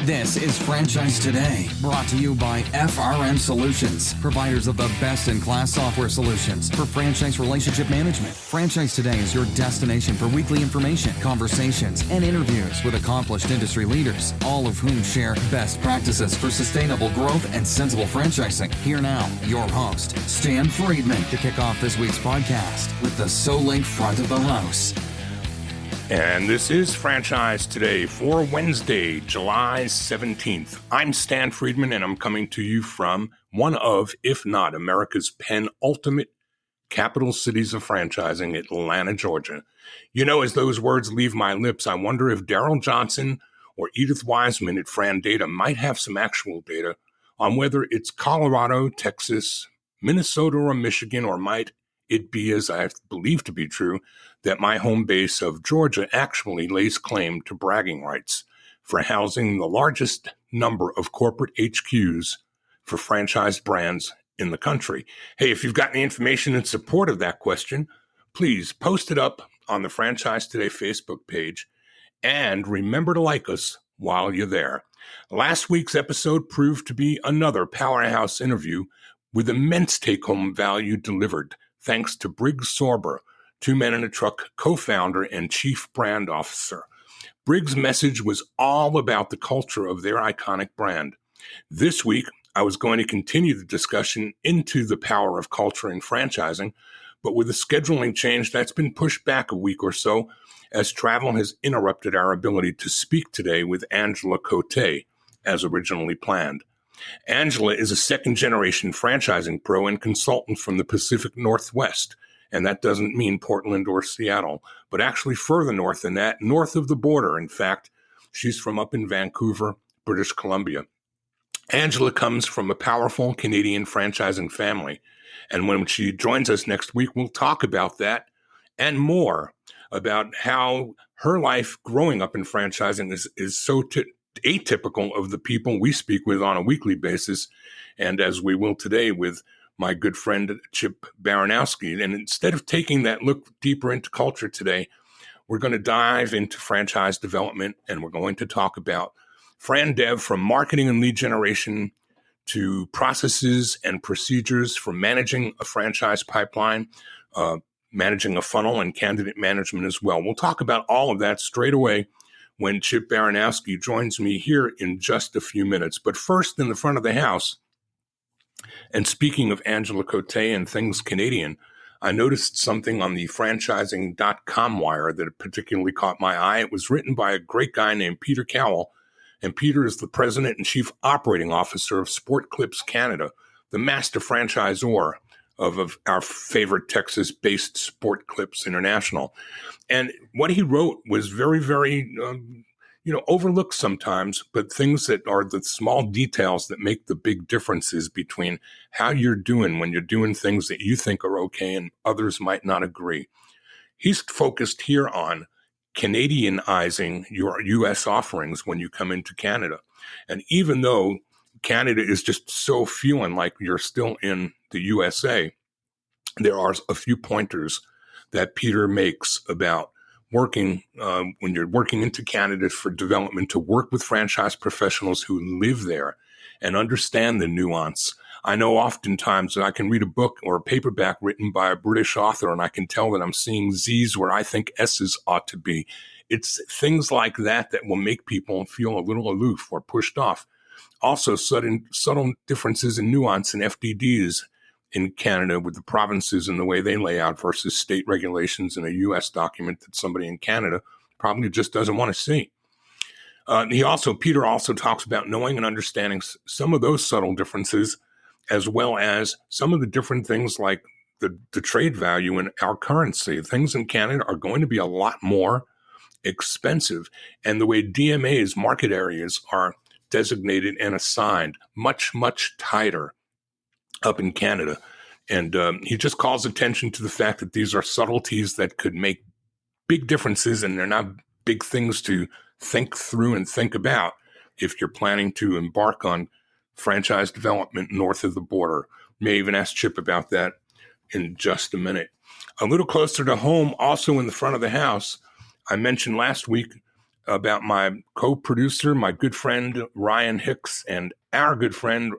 This is Franchise Today, brought to you by FRM Solutions, providers of the best-in-class software solutions for franchise relationship management. Franchise Today is your destination for weekly information, conversations, and interviews with accomplished industry leaders, all of whom share best practices for sustainable growth and sensible franchising. Here now, your host, Stan Friedman, to kick off this week's podcast with the Solink front of the house. And this is Franchise Today for Wednesday, July 17th. I'm Stan Friedman, and I'm coming to you from one of, if not America's penultimate capital cities of franchising, Atlanta, Georgia. You know, as those words leave my lips, I wonder if Daryl Johnson or Edith Wiseman at Fran Data might have some actual data on whether it's Colorado, Texas, Minnesota, or Michigan, or might it be, as I believe to be true, that my home base of Georgia actually lays claim to bragging rights for housing the largest number of corporate HQs for franchised brands in the country. Hey, if you've got any information in support of that question, please post it up on the Franchise Today Facebook page, and remember to like us while you're there. Last week's episode proved to be another powerhouse interview with immense take-home value delivered, thanks to Briggs Sorber, Two Men in a Truck co-founder and chief brand officer. Briggs' message was all about the culture of their iconic brand. This week, I was going to continue the discussion into the power of culture in franchising, but with a scheduling change that's been pushed back a week or so, as travel has interrupted our ability to speak today with Angela Cote, as originally planned. Angela is a second-generation franchising pro and consultant from the Pacific Northwest, and that doesn't mean Portland or Seattle, but actually further north than that, north of the border. In fact, she's from up in Vancouver, British Columbia. Angela comes from a powerful Canadian franchising family, and when she joins us next week, we'll talk about that and more, about how her life growing up in franchising is so atypical of the people we speak with on a weekly basis, and as we will today with my good friend Chip Baranowski. And instead of taking that look deeper into culture today, we're going to dive into franchise development, and we're going to talk about Fran Dev, from marketing and lead generation to processes and procedures for managing a franchise pipeline, managing a funnel, and candidate management as well. We'll talk about all of that straight away when Chip Baranowski joins me here in just a few minutes. But first, in the front of the house, and speaking of Angela Cote and things Canadian, I noticed something on the franchising.com wire that particularly caught my eye. It was written by a great guy named Peter Cowell, and Peter is the president and chief operating officer of Sport Clips Canada, the master franchisor of our favorite Texas-based Sport Clips International. And what he wrote was very, very overlooked sometimes, but things that are the small details that make the big differences between how you're doing when you're doing things that you think are okay and others might not agree. He's focused here on Canadianizing your U.S. offerings when you come into Canada. And even though Canada is just so feeling like you're still in the USA, there are a few pointers that Peter makes about working, when you're working into Canada for development, to work with franchise professionals who live there and understand the nuance. I know oftentimes that I can read a book or a paperback written by a British author, and I can tell that I'm seeing Z's where I think S's ought to be. It's things like that that will make people feel a little aloof or pushed off. Also, subtle differences in nuance and FDDs in Canada with the provinces and the way they lay out versus state regulations in a U.S. document that somebody in Canada probably just doesn't want to see. Peter also talks about knowing and understanding some of those subtle differences, as well as some of the different things like the trade value in our currency. Things in Canada are going to be a lot more expensive, and the way DMAs, market areas, are designated and assigned, much, much tighter up in Canada. And he just calls attention to the fact that these are subtleties that could make big differences, and they're not big things to think through and think about if you're planning to embark on franchise development north of the border. May even ask Chip about that in just a minute. A little closer to home, also in the front of the house, I mentioned last week about my co-producer, my good friend Ryan Hicks, and our good friend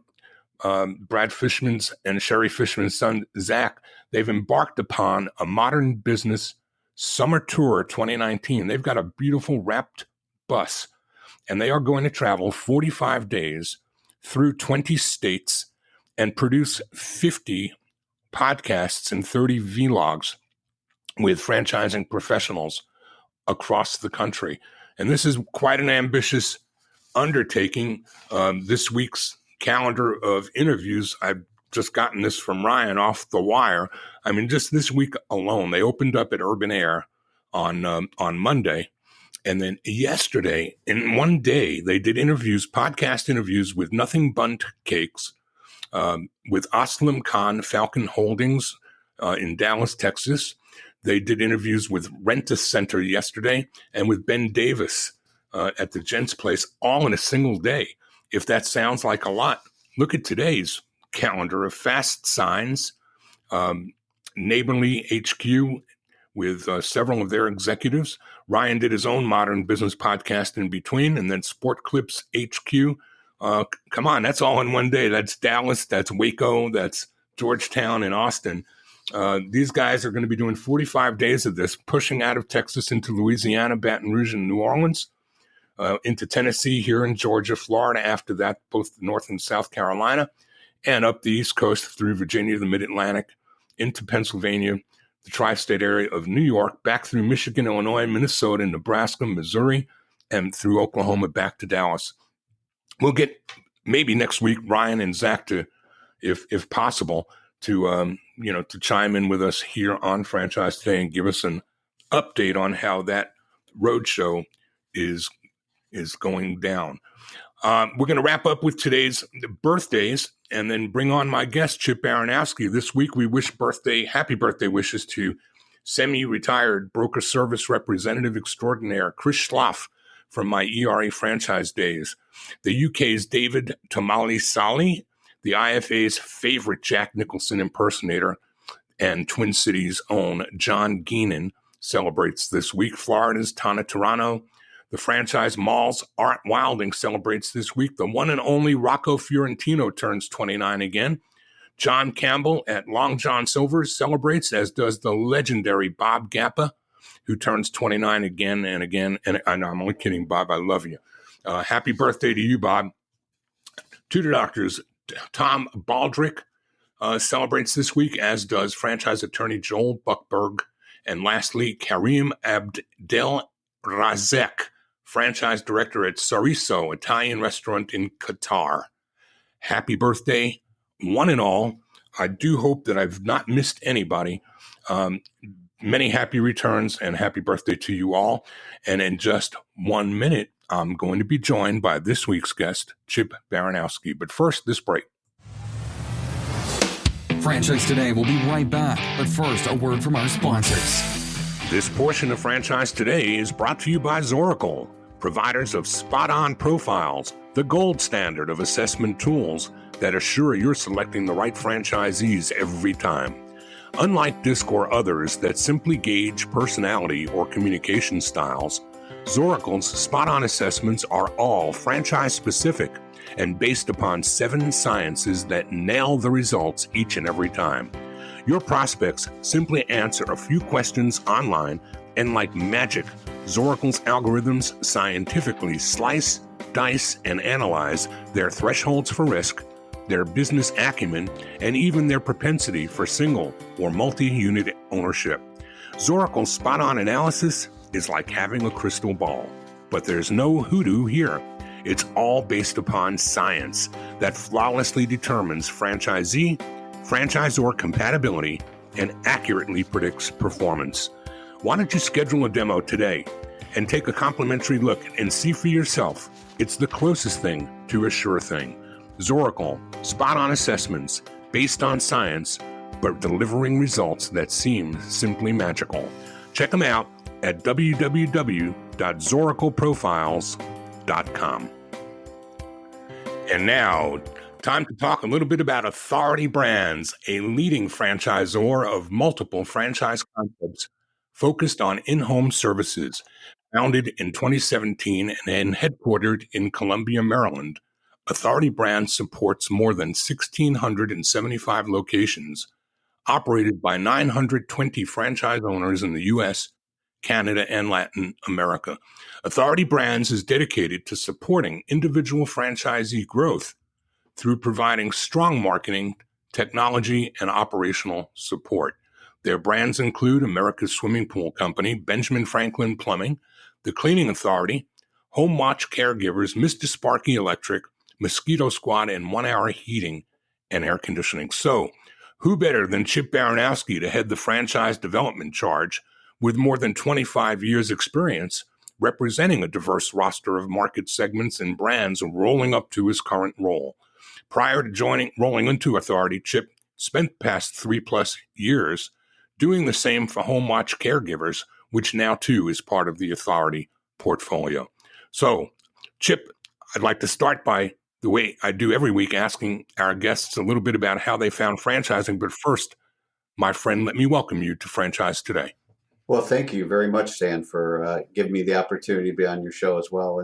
Brad Fishman's and Sherry Fishman's son, Zach. They've embarked upon a modern business summer tour 2019. They've got a beautiful wrapped bus, and they are going to travel 45 days through 20 states and produce 50 podcasts and 30 vlogs with franchising professionals across the country. And this is quite an ambitious undertaking. This week's calendar of interviews, I've just gotten this from Ryan off the wire. I mean, just this week alone, they opened up at Urban Air on Monday. And then yesterday, in one day, they did podcast interviews with Nothing Bundt Cakes, with Aslam Khan, Falcon Holdings in Dallas, Texas. They did interviews with Rent-A-Center yesterday and with Ben Davis at the Gents Place, all in a single day. If that sounds like a lot, look at today's calendar of Fast Signs, Neighborly HQ with several of their executives. Ryan did his own modern business podcast in between, and then Sport Clips HQ. Come on, that's all in one day. That's Dallas, that's Waco, that's Georgetown and Austin. These guys are going to be doing 45 days of this, pushing out of Texas into Louisiana, Baton Rouge, and New Orleans, into Tennessee, here in Georgia, Florida, after that, both North and South Carolina, and up the East Coast through Virginia, the Mid-Atlantic, into Pennsylvania, the tri-state area of New York, back through Michigan, Illinois, Minnesota, Nebraska, Missouri, and through Oklahoma back to Dallas. We'll get maybe next week Ryan and Zach to, if possible, to chime in with us here on Franchise Today and give us an update on how that roadshow is going down. We're going to wrap up with today's birthdays and then bring on my guest, Chip Baranowski. This week, we wish happy birthday wishes to semi-retired broker service representative extraordinaire Chris Schloff from my ERA franchise days, the UK's David Tamale Sali, the IFA's favorite Jack Nicholson impersonator, and Twin Cities' own John Geenan celebrates this week. Florida's Tana Toronto. The franchise Mall's Art Wilding celebrates this week. The one and only Rocco Fiorentino turns 29 again. John Campbell at Long John Silver's celebrates, as does the legendary Bob Gappa, who turns 29 again and again. And I'm only kidding, Bob. I love you. Happy birthday to you, Bob. Tudor Doctors Tom Baldrick celebrates this week, as does franchise attorney Joel Buckberg. And lastly, Karim Abdel Razek, franchise director at Soriso Italian restaurant in Qatar. Happy birthday, one and all. I do hope that I've not missed anybody. Many happy returns and happy birthday to you all. And in just 1 minute, I'm going to be joined by this week's guest, Chip Baranowski. But first, this break. Franchise Today will be right back. But first, a word from our sponsors. This portion of Franchise Today is brought to you by Zoracle, providers of spot-on profiles, the gold standard of assessment tools that assure you're selecting the right franchisees every time. Unlike DISC or others that simply gauge personality or communication styles, Zoracle's spot-on assessments are all franchise-specific and based upon 7 sciences that nail the results each and every time. Your prospects simply answer a few questions online, and like magic, Zoracle's algorithms scientifically slice, dice, and analyze their thresholds for risk, their business acumen, and even their propensity for single or multi-unit ownership. Zoracle's spot-on analysis is like having a crystal ball, but there's no hoodoo here. It's all based upon science that flawlessly determines franchisee, franchisor compatibility, and accurately predicts performance. Why don't you schedule a demo today and take a complimentary look and see for yourself? It's the closest thing to a sure thing. Zoracle, spot-on assessments based on science, but delivering results that seem simply magical. Check them out at www.zoracleprofiles.com. And now, time to talk a little bit about Authority Brands, a leading franchisor of multiple franchise concepts focused on in-home services. Founded in 2017 and headquartered in Columbia, Maryland, Authority Brands supports more than 1,675 locations, operated by 920 franchise owners in the U.S., Canada, and Latin America. Authority Brands is dedicated to supporting individual franchisee growth through providing strong marketing, technology, and operational support. Their brands include America's Swimming Pool Company, Benjamin Franklin Plumbing, The Cleaning Authority, Home Watch Caregivers, Mr. Sparky Electric, Mosquito Squad, and 1 Hour Heating and Air Conditioning. So, who better than Chip Baranowski to head the franchise development charge with more than 25 years' experience representing a diverse roster of market segments and brands rolling up to his current role? Prior to rolling into Authority, Chip spent the past 3+ years doing the same for Home Watch Caregivers, which now too is part of the Authority portfolio. So, Chip, I'd like to start by the way I do every week, asking our guests a little bit about how they found franchising. But first, my friend, let me welcome you to Franchise Today. Well, thank you very much, Stan, for giving me the opportunity to be on your show as well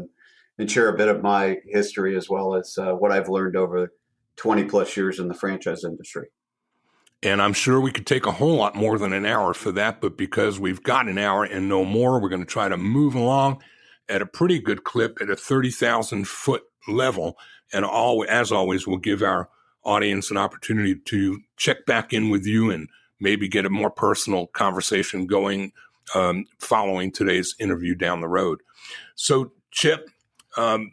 and share a bit of my history as well as what I've learned over 20+ years in the franchise industry. And I'm sure we could take a whole lot more than an hour for that, but because we've got an hour and no more, we're going to try to move along at a pretty good clip at a 30,000-foot level. And as always, we'll give our audience an opportunity to check back in with you and maybe get a more personal conversation going following today's interview down the road. So, Chip, again,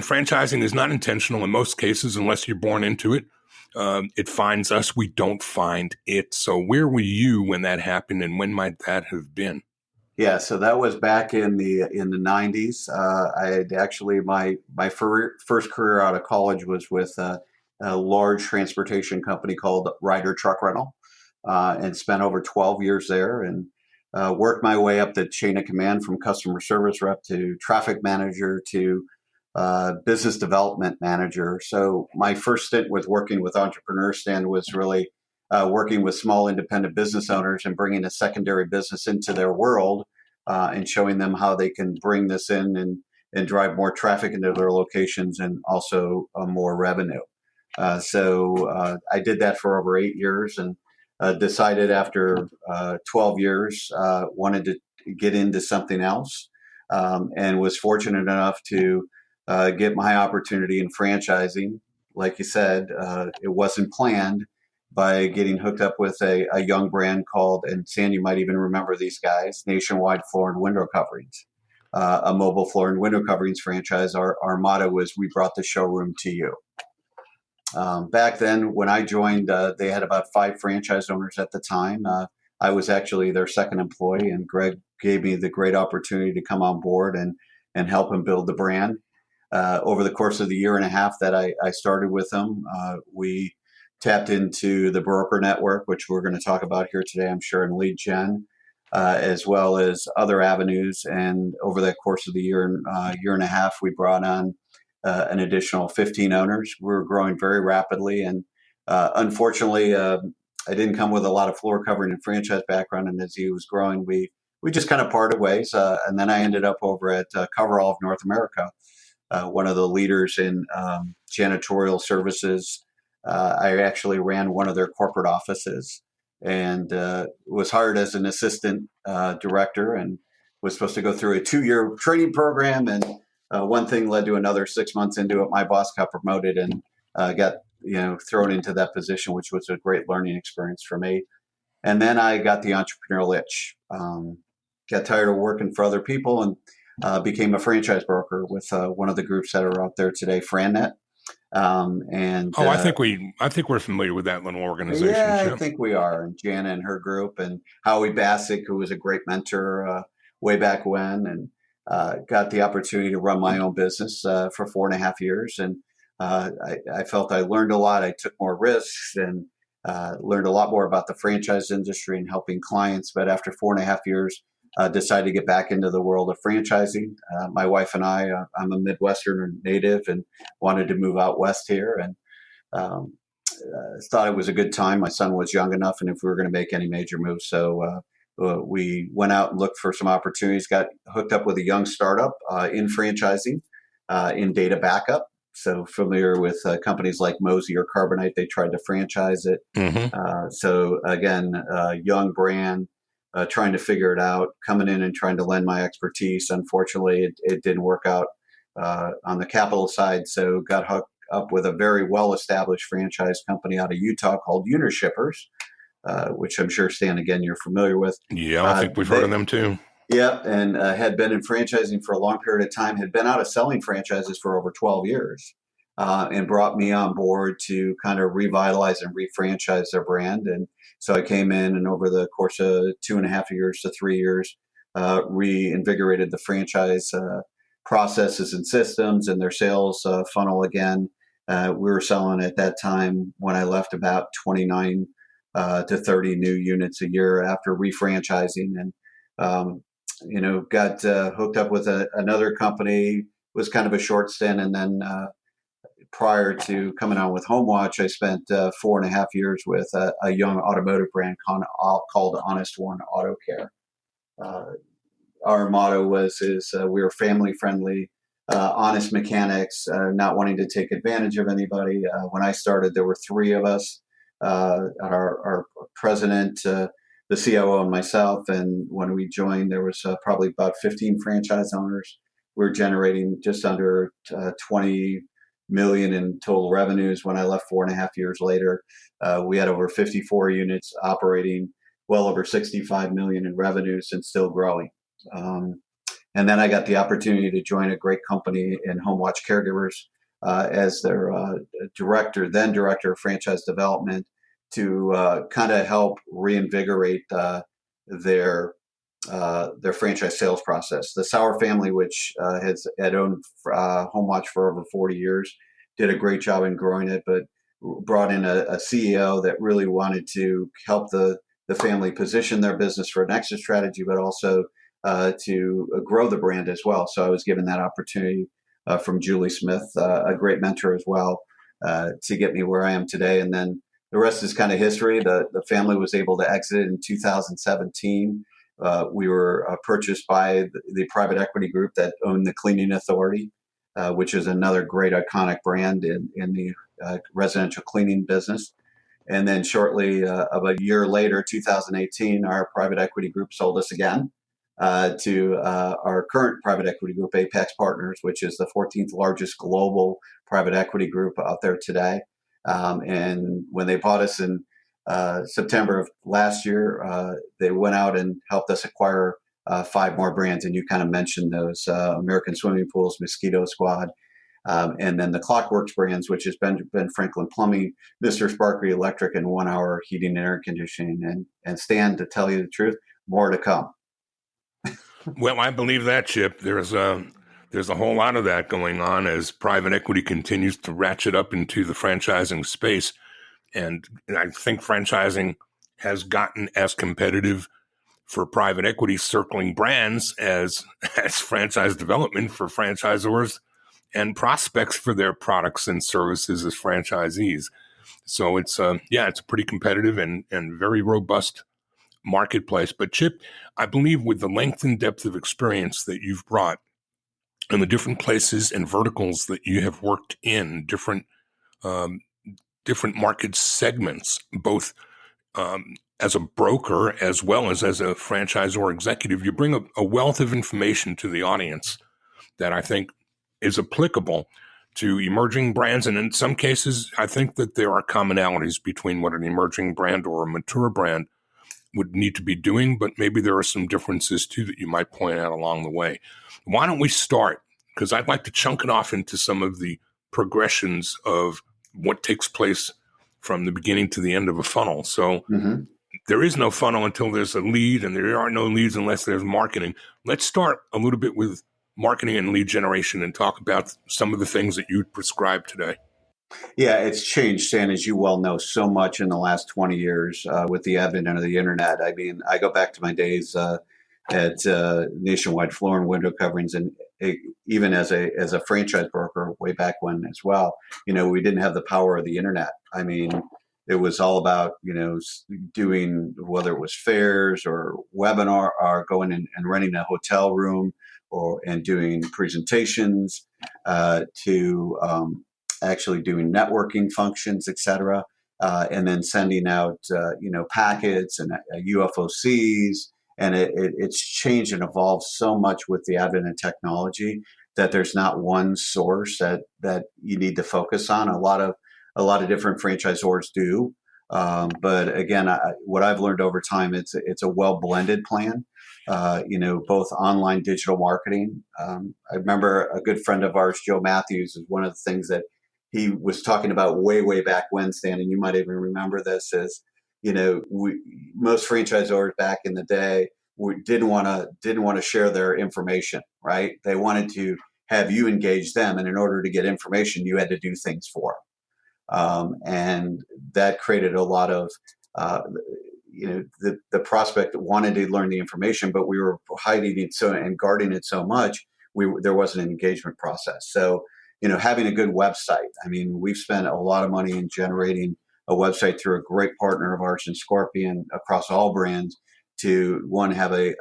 franchising is not intentional in most cases unless you're born into it. It finds us, we don't find it. So where were you when that happened, and when might that have been? Yeah, so that was back in the 90s. I had actually my first career out of college was with a large transportation company called Ryder Truck Rental, and spent over 12 years there and worked my way up the chain of command from customer service rep to traffic manager to business development manager. So my first stint with working with entrepreneurs, Stan, was really working with small independent business owners and bringing a secondary business into their world and showing them how they can bring this in and drive more traffic into their locations and also more revenue. So I did that for over 8 years and decided after 12 years wanted to get into something else and was fortunate enough to get my opportunity in franchising. Like you said, it wasn't planned, by getting hooked up with a young brand called, and Sam, you might even remember these guys, Nationwide Floor and Window Coverings, a mobile floor and window coverings franchise. Our motto was, we brought the showroom to you. Back then, when I joined, they had about 5 franchise owners at the time. I was actually their second employee, and Greg gave me the great opportunity to come on board and help him build the brand. Over the course of the year and a half that I started with them, we tapped into the broker network, which we're going to talk about here today, I'm sure, in lead gen, as well as other avenues. And over the course of the year and a half, we brought on an additional 15 owners. We were growing very rapidly. And unfortunately, I didn't come with a lot of floor covering and franchise background. And as he was growing, we just kind of parted ways. And then I ended up over at Coverall of North America, one of the leaders in janitorial services. I actually ran one of their corporate offices and was hired as an assistant director and was supposed to go through a 2-year training program. And one thing led to another. 6 months into it, my boss got promoted and got thrown into that position, which was a great learning experience for me. And then I got the entrepreneurial itch, got tired of working for other people, and became a franchise broker with one of the groups that are out there today, FranNet. I think we're familiar with that little organization. Yeah, I think we are. And Jana and her group, and Howie Bassick, who was a great mentor way back when, and got the opportunity to run my own business for 4.5 years. And I felt I learned a lot. I took more risks and learned a lot more about the franchise industry and helping clients. But after 4.5 years, decided to get back into the world of franchising. My wife and I'm a Midwesterner native and wanted to move out west here, and thought it was a good time. My son was young enough, and if we were going to make any major moves, so we went out and looked for some opportunities, got hooked up with a young startup in franchising, in data backup. So familiar with companies like Mozy or Carbonite, they tried to franchise it. Mm-hmm. So again, young brand, trying to figure it out, coming in and trying to lend my expertise. Unfortunately, it didn't work out on the capital side. So got hooked up with a very well-established franchise company out of Utah called Unishippers, which I'm sure, Stan, again, you're familiar with. Yeah, I think we've heard of them too. Yeah, and had been in franchising for a long period of time, had been out of selling franchises for over 12 years, and brought me on board to kind of revitalize and refranchise their brand. And so I came in and over the course of 2.5 years to 3 years, reinvigorated the franchise processes and systems and their sales funnel again. We were selling at that time when I left about 29 to 30 new units a year after refranchising. And got hooked up with another company. Was kind of a short stint, and then prior to coming on with HomeWatch, I spent 4.5 years with a young automotive brand called Honest One Auto Care. Our motto is we were family friendly, honest mechanics, not wanting to take advantage of anybody. When I started, there were three of us, our president, the COO, and myself. And when we joined, there was probably about 15 franchise owners. We were generating just under 20 million in total revenues. When I left 4.5 years later, we had over 54 units operating, well over 65 million in revenues, and still growing. And then I got the opportunity to join a great company in HomeWatch Caregivers as their director of franchise development, to kind of help reinvigorate their franchise sales process. The Sauer family, which had owned HomeWatch for over 40 years, did a great job in growing it, but brought in a CEO that really wanted to help the family position their business for an exit strategy, but also to grow the brand as well. So I was given that opportunity from Julie Smith, a great mentor as well, to get me where I am today. And then the rest is kind of history. The family was able to exit in 2017. We were purchased by the private equity group that owned the Cleaning Authority, which is another great iconic brand in the residential cleaning business. And then shortly, about a year later, 2018, our private equity group sold us again to our current private equity group, Apex Partners, which is the 14th largest global private equity group out there today. And when they bought us in September of last year, they went out and helped us acquire 5 more brands. And you kind of mentioned those: American Swimming Pools, Mosquito Squad, and then the Clockworks brands, which has been Franklin Plumbing, Mr. Sparky Electric, and 1 Hour Heating and Air Conditioning. And Stan, to tell you the truth, more to come. Well, I believe that, Chip. There's a whole lot of that going on as private equity continues to ratchet up into the franchising space. And I think franchising has gotten as competitive for private equity circling brands as franchise development for franchisors and prospects for their products and services as franchisees. So it's a pretty competitive and very robust marketplace. But Chip, I believe with the length and depth of experience that you've brought and the different places and verticals that you have worked in, different market segments, both as a broker as well as a franchisor executive, you bring a wealth of information to the audience that I think is applicable to emerging brands. And in some cases, I think that there are commonalities between what an emerging brand or a mature brand would need to be doing, but maybe there are some differences too that you might point out along the way. Why don't we start? Because I'd like to chunk it off into some of the progressions of what takes place from the beginning to the end of a funnel. So there is no funnel until there's a lead, and there are no leads unless there's marketing. Let's start a little bit with marketing and lead generation and talk about some of the things that you prescribe today. Yeah, it's changed, Stan, as you well know, so much in the last 20 years with the advent of the internet. I mean, I go back to my days at Nationwide Floor and Window Coverings, and even as a franchise broker way back when as well. We didn't have the power of the internet. I mean, it was all about, doing, whether it was fairs or webinar, or going in and renting a hotel room, and doing presentations, to actually doing networking functions, etc. And then sending out, packets and UFOCs. And it's changed and evolved so much with the advent of technology that there's not one source that you need to focus on. A lot of different franchisors do, but again, what I've learned over time, it's a well blended plan. Both online digital marketing. I remember a good friend of ours, Joe Matthews, is one of the things that he was talking about way back when, Stan, and you might even remember this, is, most franchisors back in the day didn't want to share their information, right? They wanted to have you engage them, and in order to get information, you had to do things for them, and that created a lot of the prospect wanted to learn the information, but we were hiding it and guarding it so much, there wasn't an engagement process. So, having a good website. I mean, we've spent a lot of money in generating a website through a great partner of ours in Scorpion across all brands, to have a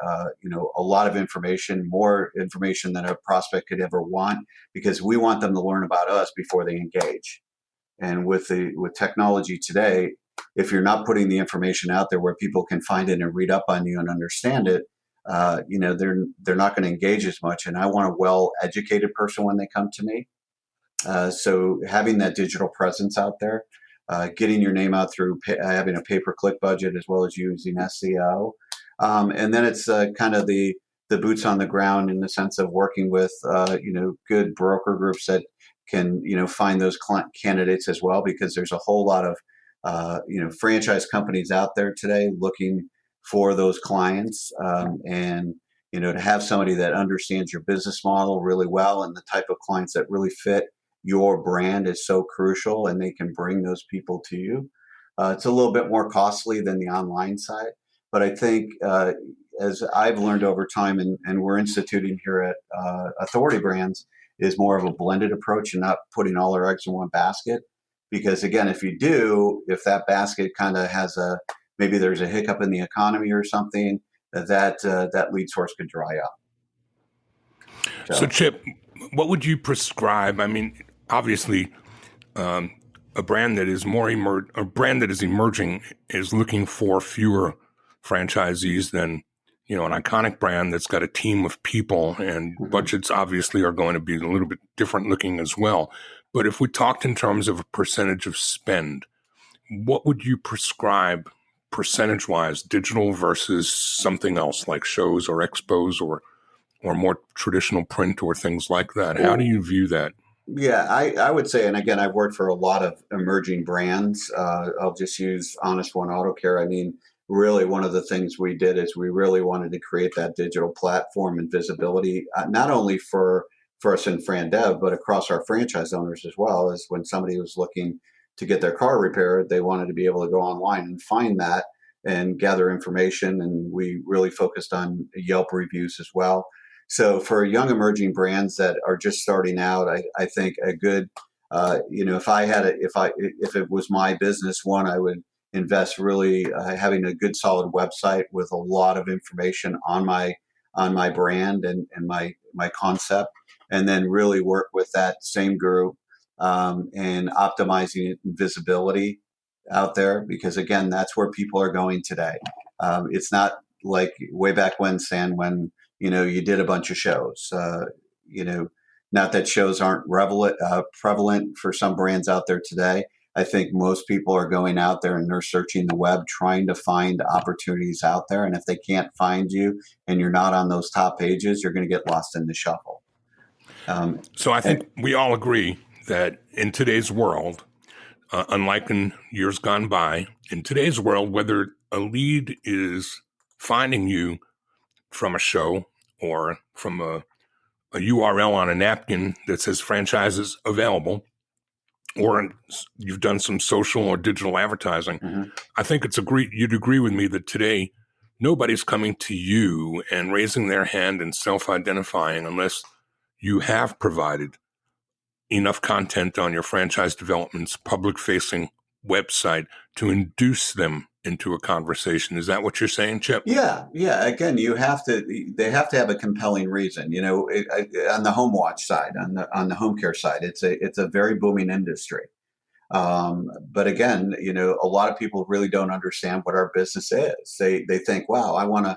lot of information, more information than a prospect could ever want, because we want them to learn about us before they engage. And with technology today, if you're not putting the information out there where people can find it and read up on you and understand it, they're not going to engage as much. And I want a well-educated person when they come to me. So having that digital presence out there, getting your name out through having a pay-per-click budget, as well as using SEO. And then it's kind of the boots on the ground, in the sense of working with, good broker groups that can, find those candidates as well, because there's a whole lot of, franchise companies out there today looking for those clients. And, to have somebody that understands your business model really well, and the type of clients that really fit your brand, is so crucial, and they can bring those people to you. It's a little bit more costly than the online side, but I think, as I've learned over time, and we're instituting here at Authority Brands, is more of a blended approach, and not putting all our eggs in one basket. Because again, if that basket kind of has maybe there's a hiccup in the economy or something, that lead source could dry up. So Chip, what would you prescribe? I mean, obviously, a brand that is emerging is looking for fewer franchisees than, an iconic brand that's got a team of people, and budgets obviously are going to be a little bit different looking as well. But if we talked in terms of a percentage of spend, what would you prescribe percentage-wise, digital versus something else like shows or expos or more traditional print or things like that? How do you view that? Yeah, I would say, and again, I've worked for a lot of emerging brands. I'll just use Honest One Auto Care. I mean, really, one of the things we did is we really wanted to create that digital platform and visibility, not only for us in FranDev, but across our franchise owners as well. As when somebody was looking to get their car repaired, they wanted to be able to go online and find that and gather information. And we really focused on Yelp reviews as well. So for young emerging brands that are just starting out, I think a good, if it was my business, I would invest really having a good solid website with a lot of information on my brand and my concept, and then really work with that same group, and optimizing it and visibility out there, because again, that's where people are going today. It's not like way back when, Stan, when you did a bunch of shows. Not that shows aren't prevalent for some brands out there today. I think most people are going out there and they're searching the web, trying to find opportunities out there. And if they can't find you and you're not on those top pages, you're going to get lost in the shuffle. So I think we all agree that in today's world, unlike in years gone by, in today's world, whether a lead is finding you from a show or from a URL on a napkin that says franchises available, or you've done some social or digital advertising, I think you'd agree with me that today nobody's coming to you and raising their hand and self-identifying unless you have provided enough content on your franchise development's public-facing website to induce them into a conversation. Is that what you're saying, Chip? Yeah, yeah. Again, they have to have a compelling reason. On the home watch side, on the home care side, it's a very booming industry. But again, a lot of people really don't understand what our business is. They think, wow, I want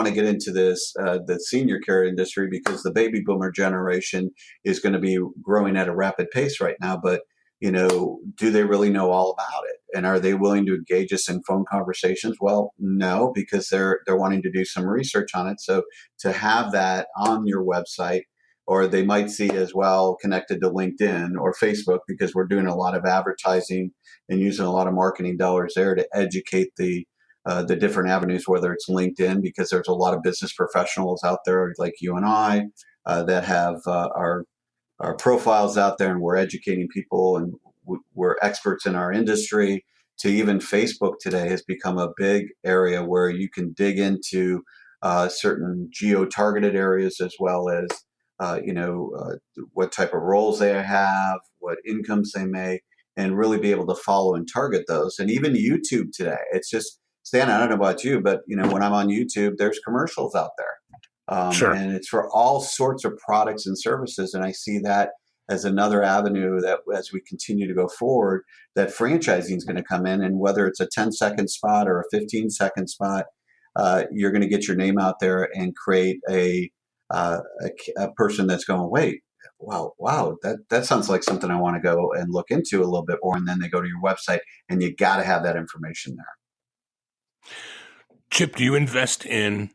to get into this the senior care industry because the baby boomer generation is going to be growing at a rapid pace right now. But do they really know all about it? And are they willing to engage us in phone conversations? Well, no, because they're wanting to do some research on it. So to have that on your website, or they might see as well connected to LinkedIn or Facebook, because we're doing a lot of advertising and using a lot of marketing dollars there to educate the different avenues, whether it's LinkedIn, because there's a lot of business professionals out there like you and I that have our profiles out there, and we're educating people, and we're experts in our industry. To even Facebook today has become a big area where you can dig into certain geo-targeted areas, as well as what type of roles they have, what incomes they make, and really be able to follow and target those. And even YouTube today, it's just, Stan, I don't know about you, but when I'm on YouTube, there's commercials out there. Sure. And it's for all sorts of products and services. And I see that as another avenue that, as we continue to go forward, that franchising is going to come in. And whether it's a 10-second spot or a 15-second spot, you're going to get your name out there and create a person that's going, wait, wow, that sounds like something I want to go and look into a little bit more. And then they go to your website, and you got to have that information there. Chip, do you invest in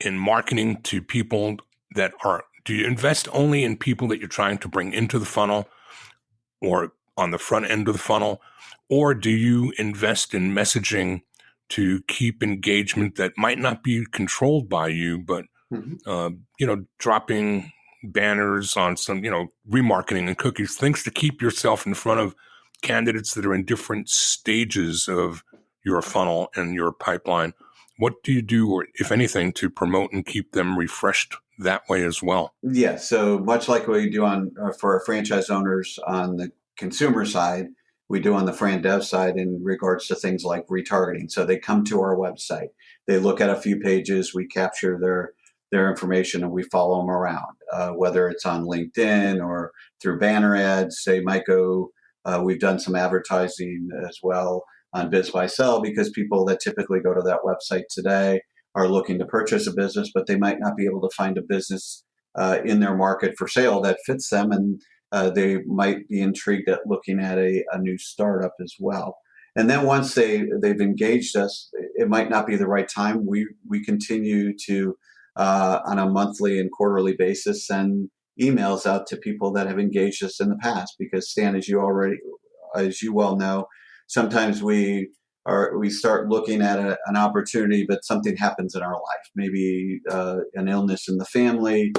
marketing to people do you invest only in people that you're trying to bring into the funnel or on the front end of the funnel? Or do you invest in messaging to keep engagement that might not be controlled by you, but, dropping banners on some, remarketing and cookies, things to keep yourself in front of candidates that are in different stages of your funnel and your pipeline? What do you do, or if anything, to promote and keep them refreshed that way as well? Yeah, so much like what we do for our franchise owners on the consumer side, we do on the Fran Dev side in regards to things like retargeting. So they come to our website, they look at a few pages, we capture their information, and we follow them around, whether it's on LinkedIn or through banner ads. They might go, we've done some advertising as well on Biz Buy Sell, because people that typically go to that website today are looking to purchase a business, but they might not be able to find a business in their market for sale that fits them, and they might be intrigued at looking at a new startup as well. And then once they've engaged us, it might not be the right time. We continue to on a monthly and quarterly basis send emails out to people that have engaged us in the past, because Stan, as you well know, sometimes we start looking at an opportunity, but something happens in our life. Maybe an illness in the family,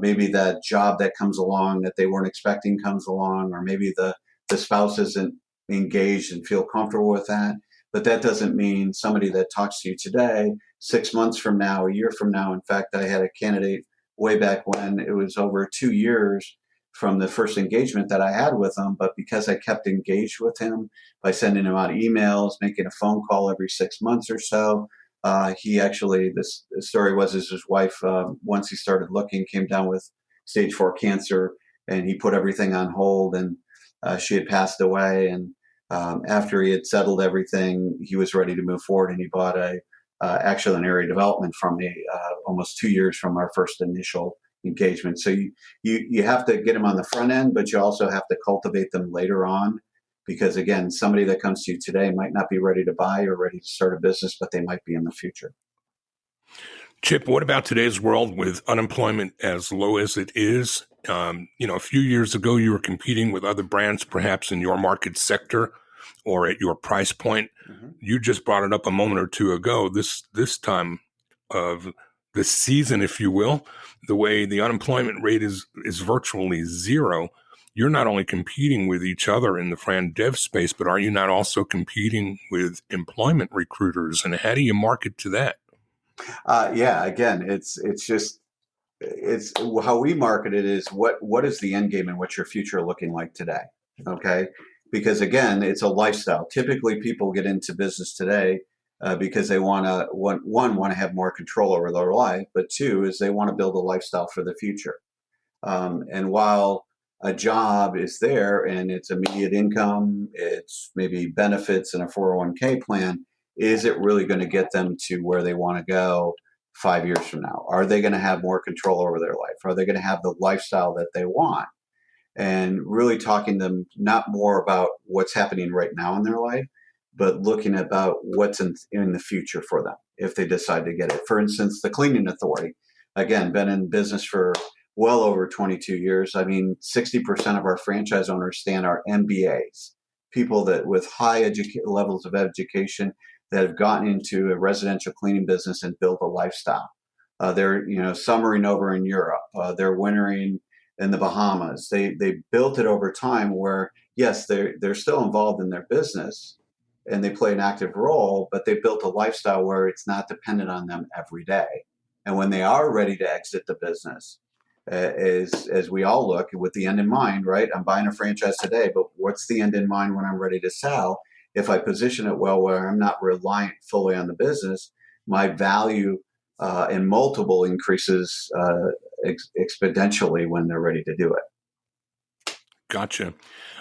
maybe that job that comes along that they weren't expecting comes along, or maybe the spouse isn't engaged and feel comfortable with that. But that doesn't mean somebody that talks to you today, 6 months from now, a year from now. In fact, I had a candidate way back when, it was over 2 years from the first engagement that I had with him. But because I kept engaged with him by sending him out emails, making a phone call every 6 months or so, he actually, the story was, his wife, once he started looking, came down with stage 4 cancer, and he put everything on hold, and she had passed away. And after he had settled everything, he was ready to move forward, and he bought actually an area development from me almost 2 years from our first initial engagement. So you have to get them on the front end, but you also have to cultivate them later on, because again, somebody that comes to you today might not be ready to buy or ready to start a business, but they might be in the future. Chip, what about today's world with unemployment as low as it is? A few years ago, you were competing with other brands, perhaps in your market sector or at your price point. Mm-hmm. You just brought it up a moment or two ago. This time of the season, if you will, the way the unemployment rate is virtually zero. You're not only competing with each other in the Fran Dev space, but are you not also competing with employment recruiters? And how do you market to that? Yeah, again, it's how we market it is what is the end game and what's your future looking like today? Okay, because again, it's a lifestyle. Typically, people get into business today because they want to have more control over their life, but two is they want to build a lifestyle for the future. And while a job is there and it's immediate income, it's maybe benefits and a 401k plan, is it really going to get them to where they want to go 5 years from now? Are they going to have more control over their life? Are they going to have the lifestyle that they want? And really talking to them not more about what's happening right now in their life, but looking about what's in the future for them if they decide to get it. For instance, the cleaning authority, again, been in business for well over 22 years. I mean, 60% of our franchise owners stand are MBAs, people that with high levels of education that have gotten into a residential cleaning business and built a lifestyle. They're summering over in Europe. They're wintering in the Bahamas. They built it over time where, yes, they're still involved in their business and they play an active role, but they built a lifestyle where it's not dependent on them every day. And when they are ready to exit the business, as we all look with the end in mind, right? I'm buying a franchise today, but what's the end in mind when I'm ready to sell? If I position it well where I'm not reliant fully on the business, my value and multiple increases exponentially when they're ready to do it. Gotcha.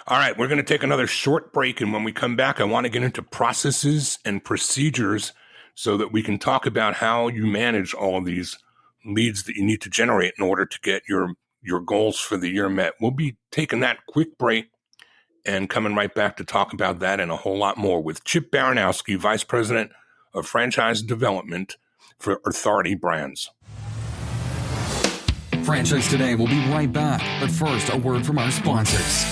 All right, we're going to take another short break, and when we come back, I want to get into processes and procedures so that we can talk about how you manage all of these leads that you need to generate in order to get your goals for the year met. We'll be taking that quick break and coming right back to talk about that and a whole lot more with Chip Baranowski, Vice President of Franchise Development for Authority Brands. Franchise Today will be right back, but first, a word from our sponsors.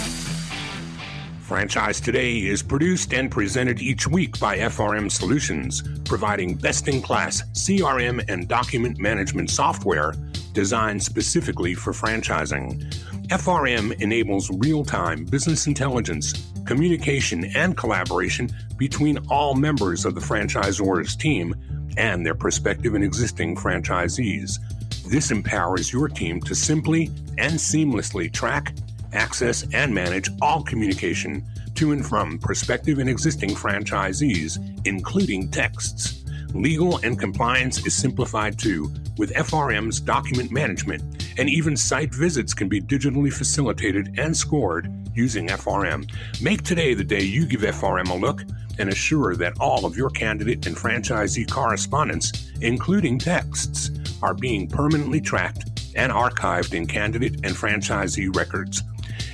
Franchise Today is produced and presented each week by FRM Solutions, providing best-in-class CRM and document management software designed specifically for franchising. FRM enables real-time business intelligence, communication, and collaboration between all members of the franchisor's team and their prospective and existing franchisees. This empowers your team to simply and seamlessly track, access, and manage all communication to and from prospective and existing franchisees, including texts. Legal and compliance is simplified too, with FRM's document management, and even site visits can be digitally facilitated and scored using FRM. Make today the day you give FRM a look and assure that all of your candidate and franchisee correspondence, including texts, are being permanently tracked and archived in candidate and franchisee records.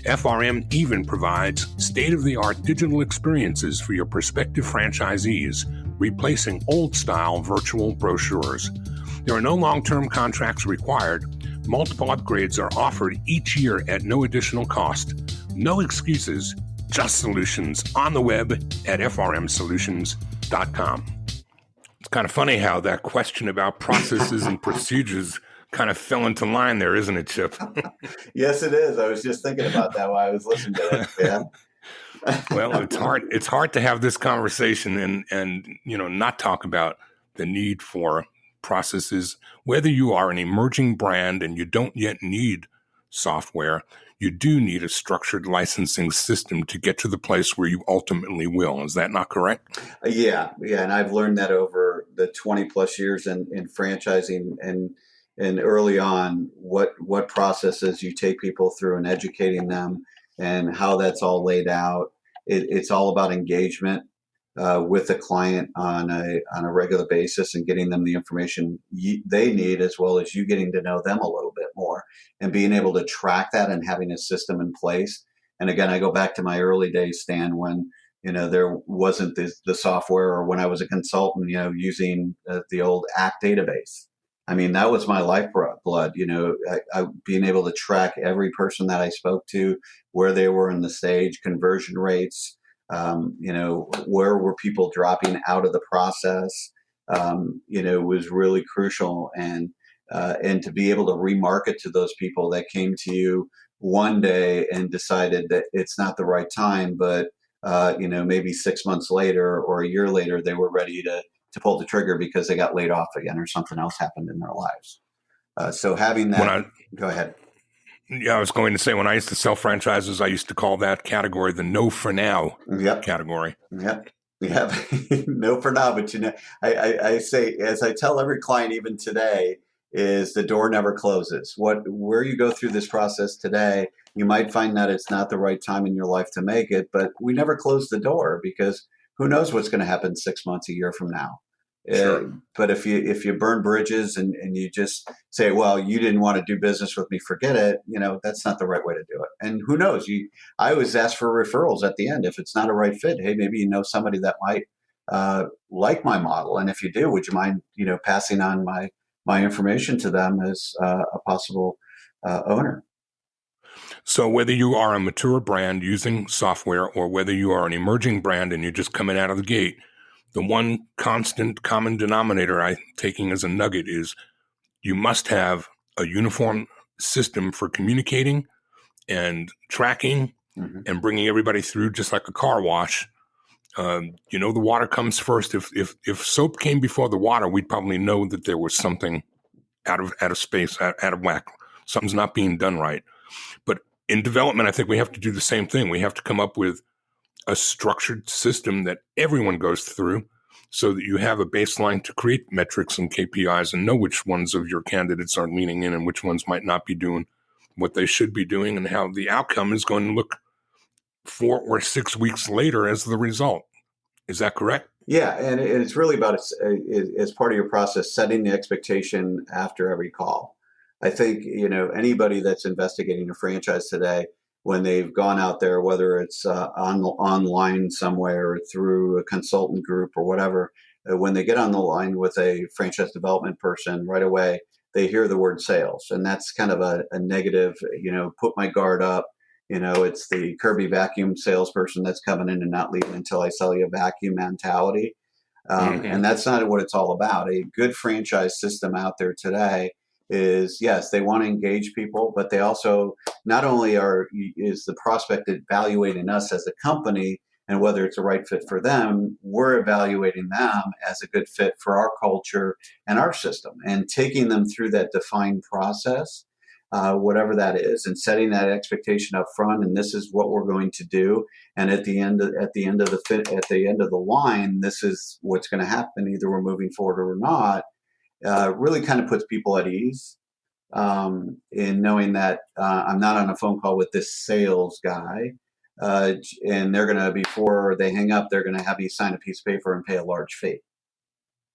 FRM even provides state-of-the-art digital experiences for your prospective franchisees, replacing old-style virtual brochures. There are no long-term contracts required. Multiple upgrades are offered each year at no additional cost. No excuses, just solutions on the web at frmsolutions.com. It's kind of funny how that question about processes and procedures kind of fell into line there, isn't it, Chip? Yes, it is. I was just thinking about that while I was listening to it. Yeah. Well, it's hard. It's hard to have this conversation and not talk about the need for processes. Whether you are an emerging brand and you don't yet need software, you do need a structured licensing system to get to the place where you ultimately will. Is that not correct? Yeah. And I've learned that over the 20 plus years in franchising and early on what processes you take people through and educating them and how that's all laid out. It's all about engagement with the client on a regular basis and getting them the information they need, as well as you getting to know them a little bit more and being able to track that and having a system in place. And again, I go back to my early days, Stan, when there wasn't the software, or when I was a consultant, using the old ACT database. I mean, that was my lifeblood, I being able to track every person that I spoke to, where they were in the stage, conversion rates, where were people dropping out of the process, was really crucial. And to be able to remarket to those people that came to you one day and decided that it's not the right time, but, maybe 6 months later or a year later, they were ready to pull the trigger because they got laid off again or something else happened in their lives. So having that, go ahead. Yeah, I was going to say, when I used to sell franchises, I used to call that category the no for now Yep. category. Yep. Yep. No, for now, but I say, as I tell every client, even today, is the door never closes. Where you go through this process today, you might find that it's not the right time in your life to make it, but we never close the door because who knows what's going to happen 6 months, a year from now. Uh, Sure. but if you burn bridges and you just say, well, you didn't want to do business with me, forget it. That's not the right way to do it. And who knows? I always ask for referrals at the end. If it's not a right fit, hey, maybe you know somebody that might like my model, and if you do, would you mind passing on my information to them as a possible owner? So whether you are a mature brand using software or whether you are an emerging brand and you're just coming out of the gate, the one constant common denominator I'm taking as a nugget is you must have a uniform system for communicating and tracking Mm-hmm. and bringing everybody through, just like a car wash. The water comes first. If soap came before the water, we'd probably know that there was something out of space, out of whack. Something's not being done right. But in development, I think we have to do the same thing. We have to come up with a structured system that everyone goes through so that you have a baseline to create metrics and KPIs and know which ones of your candidates are leaning in and which ones might not be doing what they should be doing and how the outcome is going to look 4 or 6 weeks later as the result. Is that correct? Yeah, and it's really about as part of your process, setting the expectation after every call. I think anybody that's investigating a franchise today, when they've gone out there, whether it's online somewhere or through a consultant group or whatever, when they get on the line with a franchise development person, right away they hear the word sales, and that's kind of a negative. Put my guard up. It's the Kirby vacuum salesperson that's coming in and not leaving until I sell you a vacuum mentality. Mm-hmm. And that's not what it's all about. A good franchise system out there today is, yes, they want to engage people, but they also not only is the prospect evaluating us as a company and whether it's a right fit for them, we're evaluating them as a good fit for our culture and our system and taking them through that defined process, whatever that is, and setting that expectation up front. And this is what we're going to do. And at the end of the line, this is what's going to happen. Either we're moving forward or we're not. Really kind of puts people at ease in knowing that I'm not on a phone call with this sales guy. And they're going to, before they hang up, they're going to have you sign a piece of paper and pay a large fee.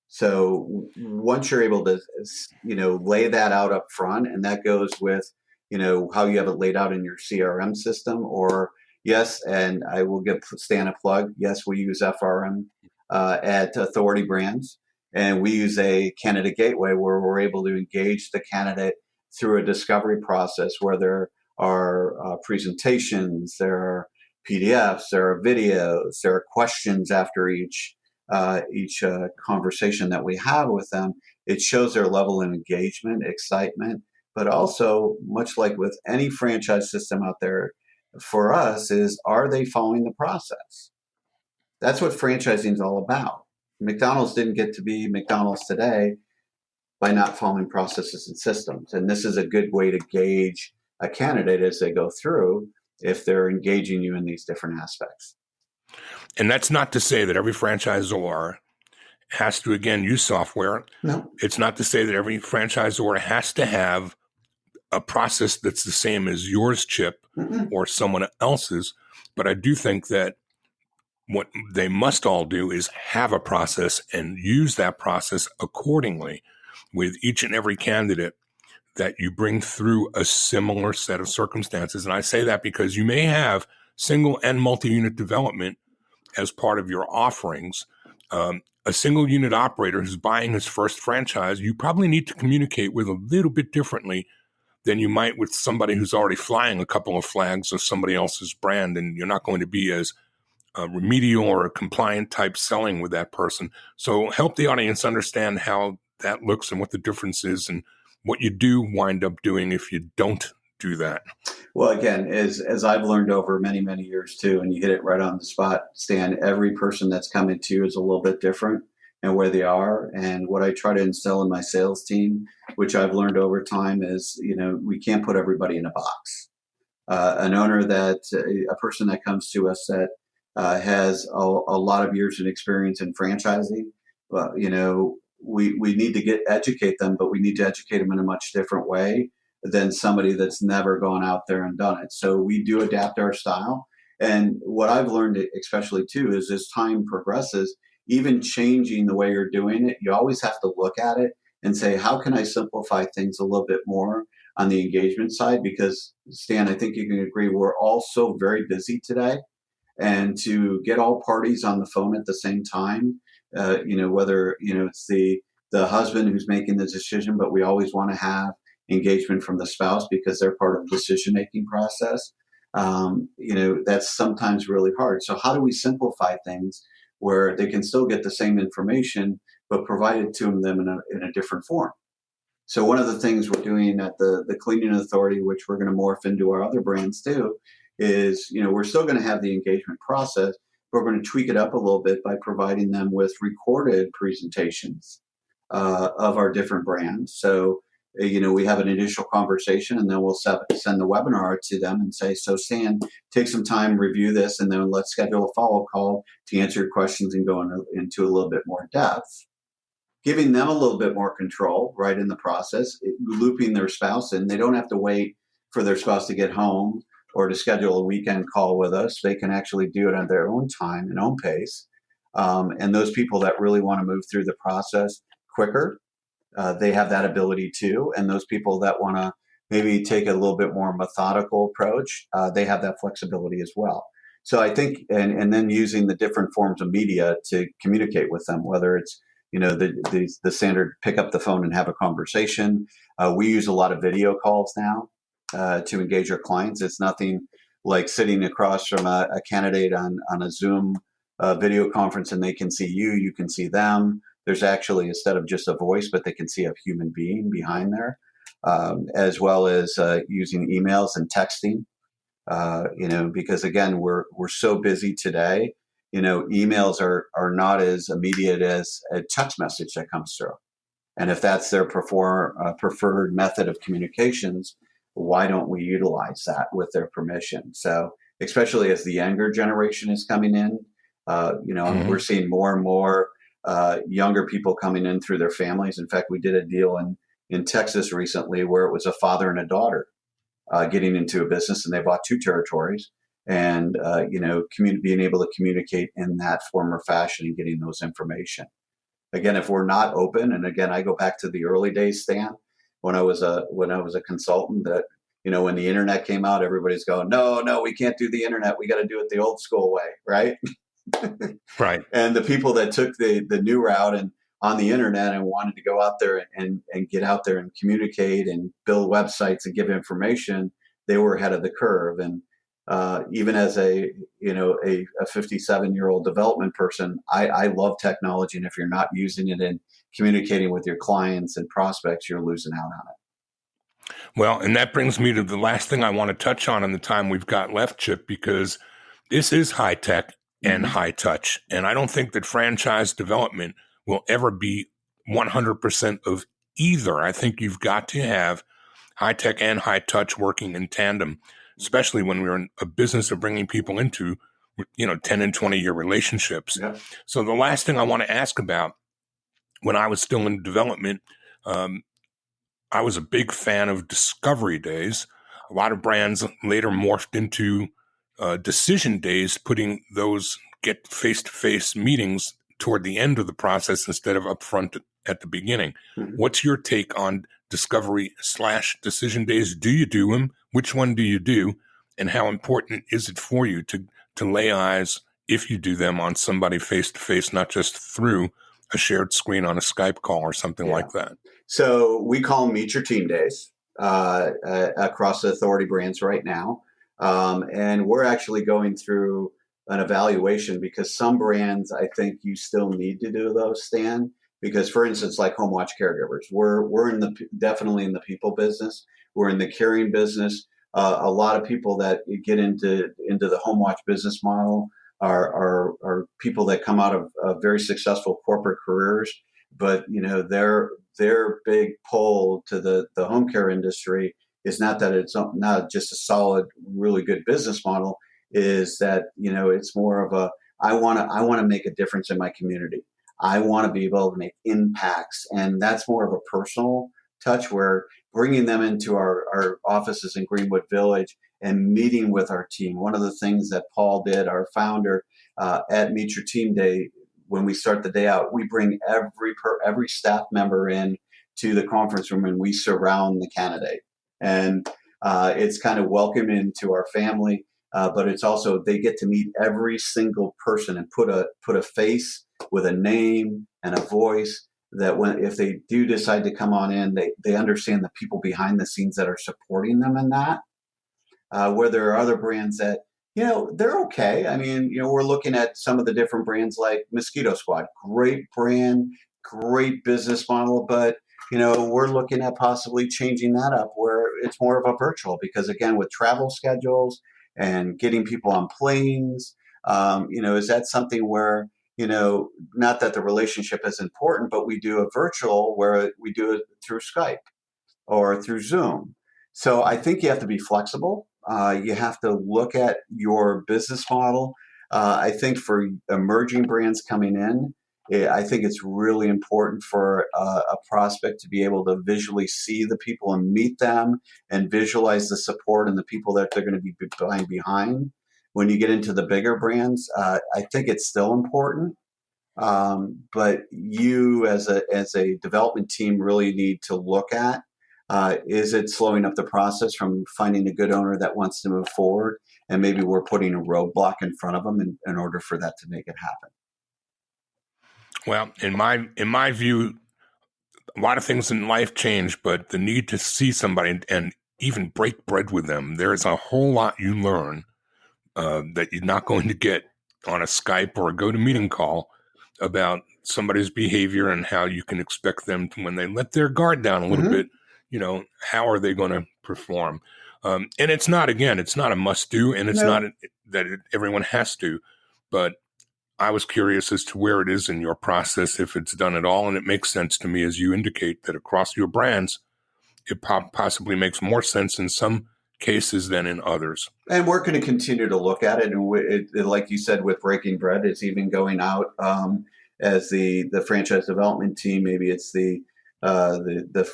So once you're able to, lay that out up front, and that goes with, how you have it laid out in your CRM system, or yes, and I will give Stan a plug. Yes, we use FRM at Authority Brands, and we use a candidate gateway where we're able to engage the candidate through a discovery process where there are presentations, there are PDFs, there are videos, there are questions after each conversation that we have with them. It shows their level of engagement, excitement, but also, much like with any franchise system out there, for us is, are they following the process? That's what franchising is all about. McDonald's didn't get to be McDonald's today by not following processes and systems. And this is a good way to gauge a candidate as they go through if they're engaging you in these different aspects. And that's not to say that every franchisor has to, again, use software. No. It's not to say that every franchisor has to have a process that's the same as yours, Chip, or someone else's. But I do think that what they must all do is have a process and use that process accordingly with each and every candidate that you bring through a similar set of circumstances. And I say that because you may have single and multi-unit development as part of your offerings. A single unit operator who's buying his first franchise, you probably need to communicate with a little bit differently than you might with somebody who's already flying a couple of flags of somebody else's brand. And you're not going to be as remedial or compliant type selling with that person. So help the audience understand how that looks and what the difference is and what you do wind up doing if you don't do that. Well, again, as I've learned over many, many years too, and you hit it right on the spot, Stan, every person that's coming to you is a little bit different. and where they are. And what I try to instill in my sales team, which I've learned over time, is, we can't put everybody in a box. A person that comes to us that has a lot of years of experience in franchising, we need to educate them, but we need to educate them in a much different way than somebody that's never gone out there and done it. So we do adapt our style. And what I've learned, especially too, is as time progresses, even changing the way you're doing it, you always have to look at it and say, how can I simplify things a little bit more on the engagement side? Because Stan, I think you can agree, we're all so very busy today. And to get all parties on the phone at the same time, whether, it's the husband who's making the decision, but we always want to have engagement from the spouse because they're part of the decision-making process. That's sometimes really hard. So how do we simplify things where they can still get the same information, but provide it to them in a different form? So one of the things we're doing at the Cleaning Authority, which we're going to morph into our other brands too, is, we're still going to have the engagement process, but we're going to tweak it up a little bit by providing them with recorded presentations of our different brands. So, we have an initial conversation, and then we'll send the webinar to them and say, so Stan, take some time, review this, and then let's schedule a follow-up call to answer your questions and go into a little bit more depth, giving them a little bit more control right in the process, looping their spouse in. They don't have to wait for their spouse to get home or to schedule a weekend call with us. They can actually do it on their own time and own pace. And those people that really want to move through the process quicker, they have that ability too. And those people that want to maybe take a little bit more methodical approach, they have that flexibility as well. So I think, and then using the different forms of media to communicate with them, whether it's, the standard pick up the phone and have a conversation. We use a lot of video calls now to engage our clients. It's nothing like sitting across from a candidate on a Zoom video conference, and they can see you can see them. There's actually, instead of just a voice, but they can see a human being behind there, as well as using emails and texting. Because again, we're so busy today. Emails are not as immediate as a text message that comes through. And if that's their preferred method of communications, why don't we utilize that with their permission? So especially as the younger generation is coming in, we're seeing more and more younger people coming in through their families. In fact, we did a deal in Texas recently where it was a father and a daughter getting into a business, and they bought 2 territories. And, being able to communicate in that form or fashion and getting those information. Again, if we're not open, and again, I go back to the early days, Stan, when I was a consultant, that, when the internet came out, everybody's going, no, we can't do the internet. We got to do it the old school way. Right. Right. And the people that took the new route and on the internet and wanted to go out there and get out there and communicate and build websites and give information, they were ahead of the curve. And even as a 57-year-old development person, I love technology. And if you're not using it in communicating with your clients and prospects, you're losing out on it. Well, and that brings me to the last thing I want to touch on in the time we've got left, Chip, because this is high tech and high touch. And I don't think that franchise development will ever be 100% of either. I think you've got to have high tech and high touch working in tandem, especially when we're in a business of bringing people into, 10 and 20 year relationships. Yeah. So the last thing I want to ask about, when I was still in development, I was a big fan of discovery days. A lot of brands later morphed into decision days, putting those get face-to-face meetings toward the end of the process instead of upfront at the beginning. Mm-hmm. What's your take on discovery/decision days? Do you do them? Which one do you do? And how important is it for you to lay eyes, if you do them, on somebody face-to-face, not just through a shared screen on a Skype call or something like that? So we call them Meet Your Team Days across the Authority brands right now. And we're actually going through an evaluation because some brands, I think you still need to do those, Stan. Because, for instance, like Home Watch Caregivers, we're definitely in the people business. We're in the caring business. A lot of people that get into the Home Watch business model are people that come out of very successful corporate careers, but their big pull to the home care industry is not that it's not just a solid, really good business model. Is that it's more of a I want to make a difference in my community. I want to be able to make impacts, and that's more of a personal touch. Where bringing them into our offices in Greenwood Village and meeting with our team. One of the things that Paul did, our founder, at Meet Your Team Day, when we start the day out, we bring every staff member in to the conference room and we surround the candidate. And it's kind of welcoming into our family, but it's also they get to meet every single person and put a face with a name and a voice. That if they do decide to come on in, they understand the people behind the scenes that are supporting them in that. Where there are other brands that, they're okay. I mean, we're looking at some of the different brands like Mosquito Squad, great brand, great business model, but we're looking at possibly changing that up where it's more of a virtual, because again, with travel schedules and getting people on planes, is that something where, not that the relationship is important, but we do a virtual where we do it through Skype or through Zoom. So I think you have to be flexible. You have to look at your business model. I think for emerging brands coming in, I think it's really important for a prospect to be able to visually see the people and meet them and visualize the support and the people that they're going to be behind. When you get into the bigger brands, I think it's still important. But you as a development team really need to look at, is it slowing up the process from finding a good owner that wants to move forward? And maybe we're putting a roadblock in front of them in order for that to make it happen. Well, in my view, a lot of things in life change, but the need to see somebody and even break bread with them, there's a whole lot you learn that you're not going to get on a Skype or a GoToMeeting call about somebody's behavior and how you can expect them to, when they let their guard down a little bit, how are they going to perform? And it's not a must do, and it's not that everyone has to, but I was curious as to where it is in your process, if it's done at all. And it makes sense to me, as you indicate, that across your brands, it possibly makes more sense in some cases than in others. And we're going to continue to look at it. And like you said, with Breaking Bread, it's even going out as the franchise development team. Maybe it's the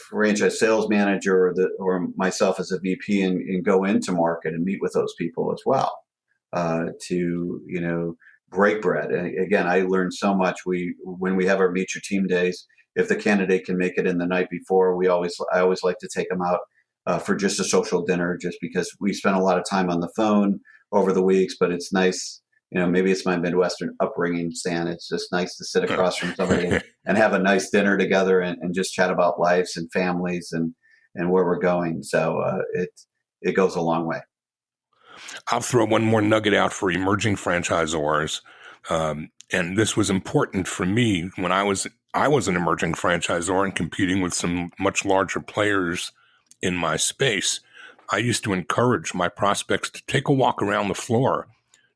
franchise sales manager or myself as a VP and go into market and meet with those people as well to break bread. And again, I learned so much. When we have our Meet Your Team days, if the candidate can make it in the night before, I always like to take them out for just a social dinner, just because we spend a lot of time on the phone over the weeks. But it's nice, maybe it's my Midwestern upbringing, Stan. It's just nice to sit across from somebody and have a nice dinner together and just chat about lives and families and where we're going. So it goes a long way. I'll throw one more nugget out for emerging franchisors. And this was important for me when I was an emerging franchisor and competing with some much larger players in my space. I used to encourage my prospects to take a walk around the floor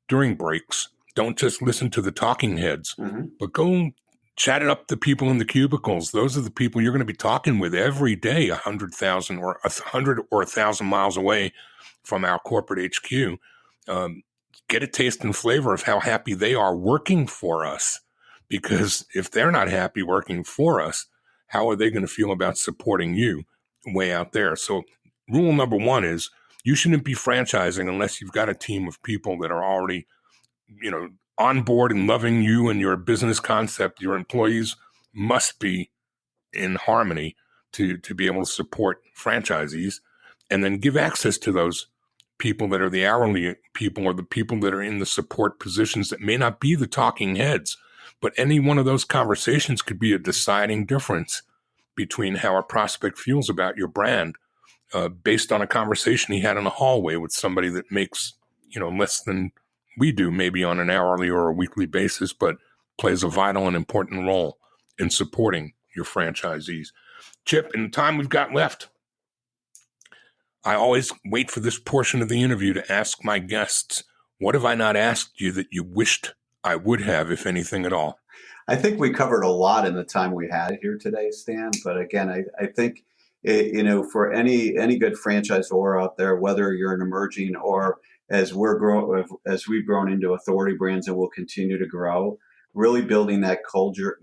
during breaks. Don't just listen to the talking heads, but go chat it up the people in the cubicles. Those are the people you're going to be talking with every day, 100,000 or 100 or 1,000 miles away from our corporate HQ. Get a taste and flavor of how happy they are working for us. Because if they're not happy working for us, how are they going to feel about supporting you way out there? So rule number one is you shouldn't be franchising unless you've got a team of people that are already, on board and loving you and your business concept. Your employees must be in harmony to be able to support franchisees, and then give access to those people that are the hourly people or the people that are in the support positions that may not be the talking heads. But any one of those conversations could be a deciding difference between how a prospect feels about your brand based on a conversation he had in the hallway with somebody that makes, less than we do, maybe on an hourly or a weekly basis, but plays a vital and important role in supporting your franchisees. Chip, in the time we've got left, I always wait for this portion of the interview to ask my guests, What have I not asked you that you wished I would have, if anything at all? I think we covered a lot in the time we had here today, Stan. But again, I think for any good franchisor out there, whether you're an emerging or as we've grown into authority brands and will continue to grow, really building that culture,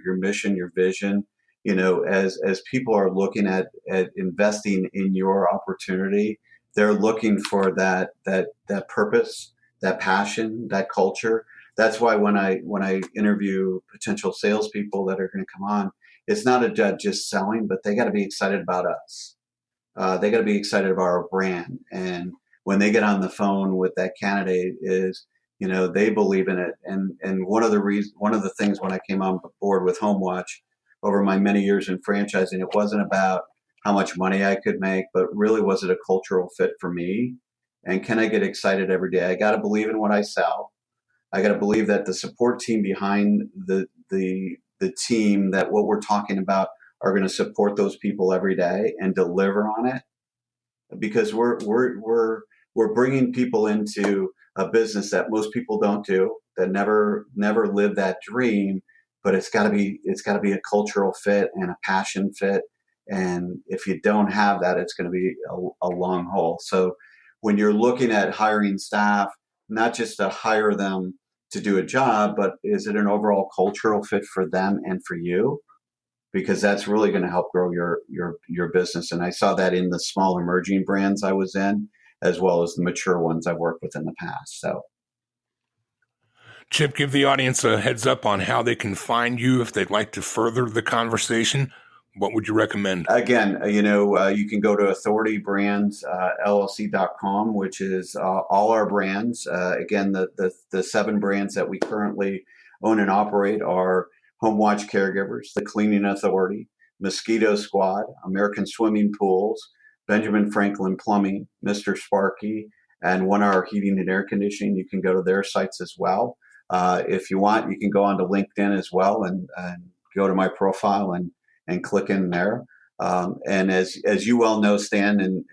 your mission, your vision. As people are looking at investing in your opportunity, they're looking for that purpose, that passion, that culture. That's why when I interview potential salespeople that are going to come on, it's not just selling, but they got to be excited about us. They got to be excited about our brand. And when they get on the phone with that candidate, they believe in it. And one of the things when I came on board with HomeWatch over my many years in franchising, it wasn't about how much money I could make, but really was it a cultural fit for me? And can I get excited every day? I got to believe in what I sell. I got to believe that the support team behind the team, that what we're talking about are going to support those people every day and deliver on it, because we're bringing people into a business that most people don't do, that never live that dream. But it's got to be a cultural fit and a passion fit. And if you don't have that, it's going to be a long haul. So when you're looking at hiring staff, not just to hire them to do a job, but is it an overall cultural fit for them and for you? Because that's really going to help grow your business. And I saw that in the small emerging brands I was in, as well as the mature ones I've worked with in the past. So, Chip, give the audience a heads up on how they can find you if they'd like to further the conversation. What would you recommend? Again, you can go to authority.brands.llc.com, which is all our brands. Again, the 7 brands that we currently own and operate are HomeWatch Caregivers, The Cleaning Authority, Mosquito Squad, American Swimming Pools, Benjamin Franklin Plumbing, Mr. Sparky, and 1 Hour Heating and Air Conditioning. You can go to their sites as well. If you want, you can go onto LinkedIn as well and go to my profile and click in there. And as you well know, Stan,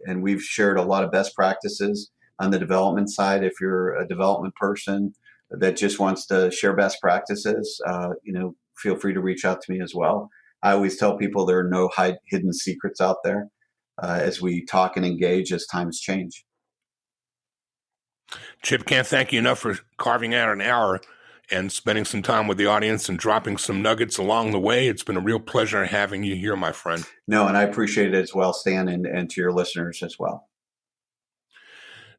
and we've shared a lot of best practices on the development side. If you're a development person that just wants to share best practices, feel free to reach out to me as well. I always tell people there are no hidden secrets out there as we talk and engage as times change. Chip, can't thank you enough for carving out an hour and spending some time with the audience and dropping some nuggets along the way. It's been a real pleasure having you here, my friend. No, and I appreciate it as well, Stan, and to your listeners as well.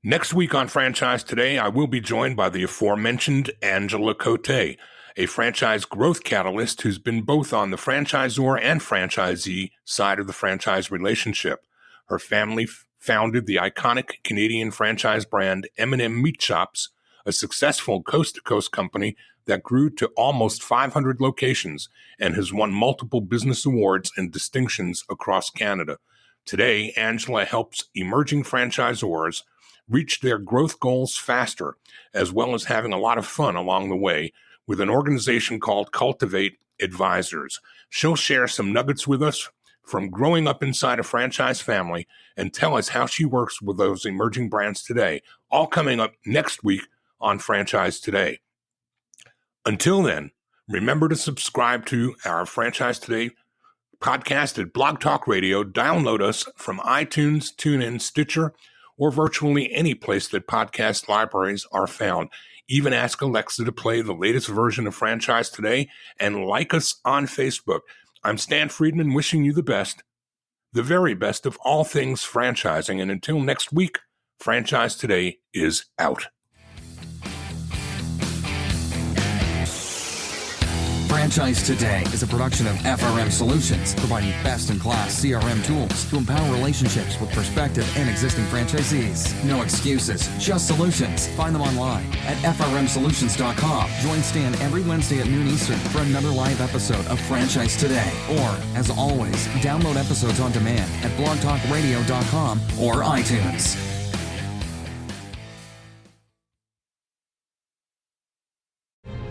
Next week on Franchise Today, I will be joined by the aforementioned Angela Cote, a franchise growth catalyst who's been both on the franchisor and franchisee side of the franchise relationship. Her family founded the iconic Canadian franchise brand M&M Meat Shops, a successful coast-to-coast company that grew to almost 500 locations and has won multiple business awards and distinctions across Canada. Today, Angela helps emerging franchisors reach their growth goals faster, as well as having a lot of fun along the way with an organization called Cultivate Advisors. She'll share some nuggets with us from growing up inside a franchise family and tell us how she works with those emerging brands today, all coming up next week on Franchise Today. Until then, remember to subscribe to our Franchise Today podcast at Blog Talk Radio. Download us from iTunes, TuneIn, Stitcher, or virtually any place that podcast libraries are found. Even ask Alexa to play the latest version of Franchise Today and like us on Facebook. I'm Stan Friedman, wishing you the best, the very best of all things franchising. And until next week, Franchise Today is out. Franchise Today is a production of FRM Solutions, providing best-in-class CRM tools to empower relationships with prospective and existing franchisees. No excuses, just solutions. Find them online at frmsolutions.com. Join Stan every Wednesday at noon Eastern for another live episode of Franchise Today. Or, as always, download episodes on demand at blogtalkradio.com or iTunes.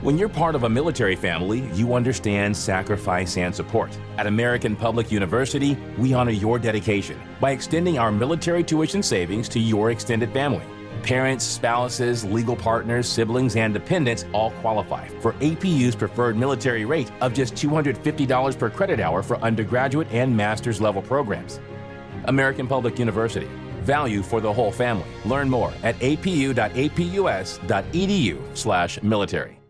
When you're part of a military family, you understand sacrifice and support. At American Public University, we honor your dedication by extending our military tuition savings to your extended family. Parents, spouses, legal partners, siblings, and dependents all qualify for APU's preferred military rate of just $250 per credit hour for undergraduate and master's level programs. American Public University. Value for the whole family. Learn more at apu.apus.edu/military.